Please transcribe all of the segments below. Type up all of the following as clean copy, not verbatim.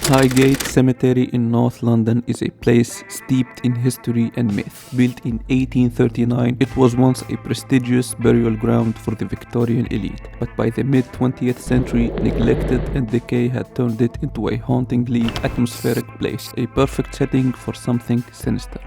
Highgate Cemetery in North London is a place steeped in history and myth. Built in 1839, it was once a prestigious burial ground for the Victorian elite, but by the mid-20th century, neglected and decay had turned it into a hauntingly atmospheric place, a perfect setting for something sinister.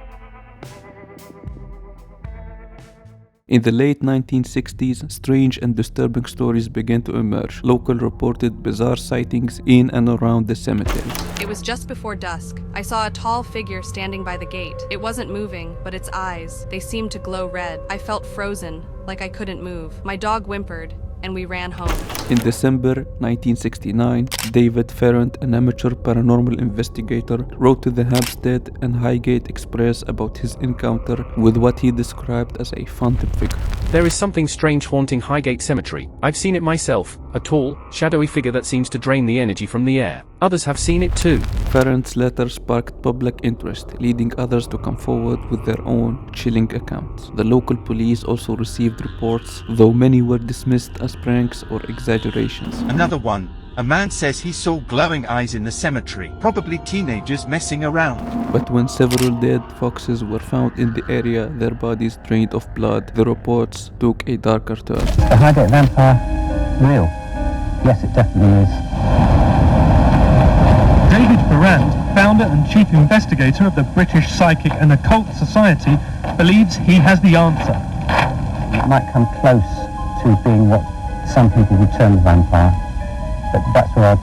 In the late 1960s, strange and disturbing stories began to emerge. Local reported bizarre sightings in and around the cemetery. It was just before dusk. I saw a tall figure standing by the gate. It wasn't moving, but its eyes, they seemed to glow red. I felt frozen, like I couldn't move. My dog whimpered, and we ran home. In December 1969, David Ferrand, an amateur paranormal investigator, wrote to the Hampstead and Highgate Express about his encounter with what he described as a phantom figure. There is something strange haunting Highgate Cemetery. I've seen it myself, a tall, shadowy figure that seems to drain the energy from the air. Others have seen it too. Ferrand's letter sparked public interest, leading others to come forward with their own chilling accounts. The local police also received reports, though many were dismissed as pranks or exaggerations. Another one. A man says he saw glowing eyes in the cemetery, probably teenagers messing around. But when several dead foxes were found in the area, their bodies drained of blood, the reports took a darker turn. The Highgate Vampire, real? Yes, it definitely is. David Ferrand, founder and chief investigator of the British Psychic and Occult Society, believes he has the answer. It might come close to being what some people would term a vampire, but that's where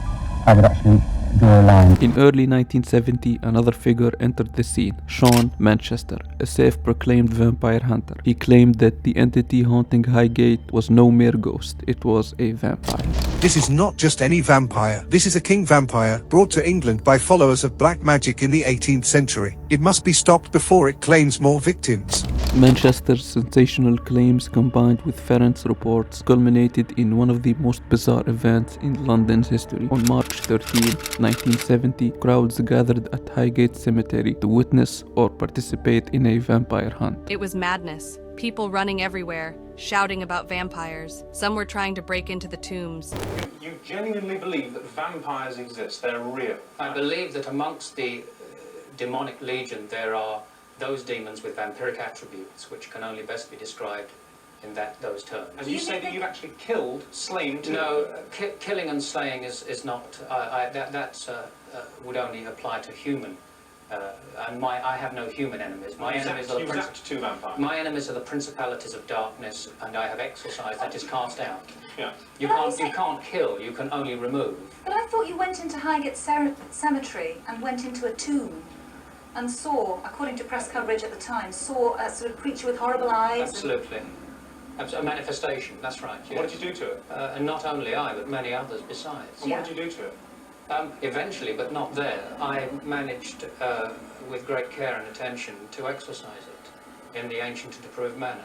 I would actually draw a line. In early 1970, another figure entered the scene, Sean Manchester, a self-proclaimed vampire hunter. He claimed that the entity haunting Highgate was no mere ghost, it was a vampire. This is not just any vampire. This is a king vampire brought to England by followers of black magic in the 18th century. It must be stopped before it claims more victims. Manchester's sensational claims combined with Ferrand's reports culminated in one of the most bizarre events in London's history. On March 13, 1970, crowds gathered at Highgate Cemetery to witness or participate in a vampire hunt. It was madness. People running everywhere, shouting about vampires. Some were trying to break into the tombs. You genuinely believe that vampires exist? They're real? I believe that amongst the demonic legion there are those demons with vampiric attributes which can only best be described in those terms. And you say that you've actually killed, slain too? No, killing and slaying is not, that would only apply to human. And I have no human enemies. My enemies are two vampires. My enemies are the principalities of darkness, and I have exorcised, that is cast out. Yeah. You can't kill, you can only remove. But I thought you went into Highgate Cemetery and went into a tomb and saw, according to press coverage at the time, saw a sort of creature with horrible eyes. Absolutely. A manifestation, that's right. Yes. What did you do to it? And not only I, but many others besides. And what did you do to it? Eventually, but not there, I managed, with great care and attention, to exorcise it in the ancient and approved manner,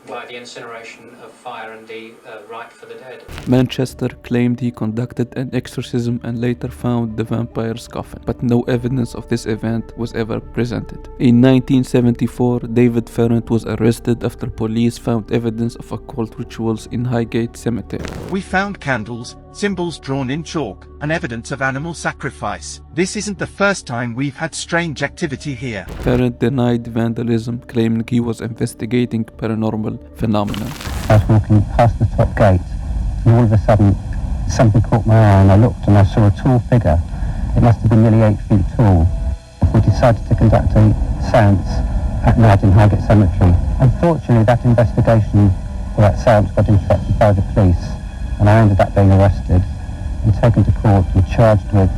by the incineration of fire and the rite for the dead. Manchester claimed he conducted an exorcism and later found the vampire's coffin, but no evidence of this event was ever presented. In 1974, David Ferrand was arrested after police found evidence of occult rituals in Highgate Cemetery. We found candles, symbols drawn in chalk, and evidence of animal sacrifice. This isn't the first time we've had strange activity here. Ferrand denied vandalism, claiming he was investigating paranormal phenomena. I was walking past the top gate, and all of a sudden something caught my eye, and I looked and I saw a tall figure. It must have been nearly 8 feet tall. We decided to conduct a séance at night in Highgate Cemetery. Unfortunately, that investigation for that séance got interrupted by the police, and I ended up being arrested and taken to court and charged with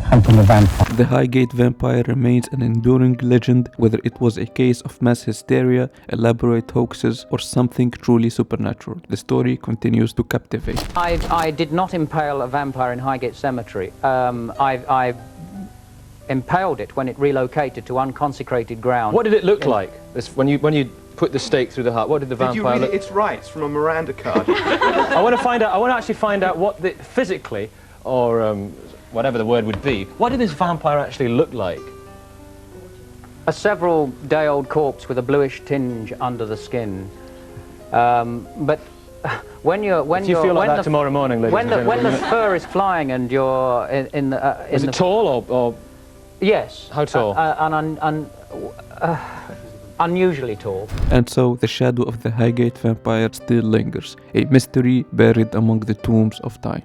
hunting a vampire. The Highgate Vampire remains an enduring legend, whether it was a case of mass hysteria, elaborate hoaxes, or something truly supernatural. The story continues to captivate. I did not impale a vampire in Highgate Cemetery. I impaled it when it relocated to unconsecrated ground. What did it look like? When you put the stake through the heart, what did the vampire look? It's right, it's from a Miranda card. I want to actually find out what physically, or whatever the word would be, what did this vampire actually look like? A several-day-old corpse with a bluish tinge under the skin. But when you feel like that tomorrow morning, ladies and gentlemen. when the fur is flying and you're in the is it tall or yes, how tall? Unusually tall. And so the shadow of the Highgate Vampire still lingers, a mystery buried among the tombs of time.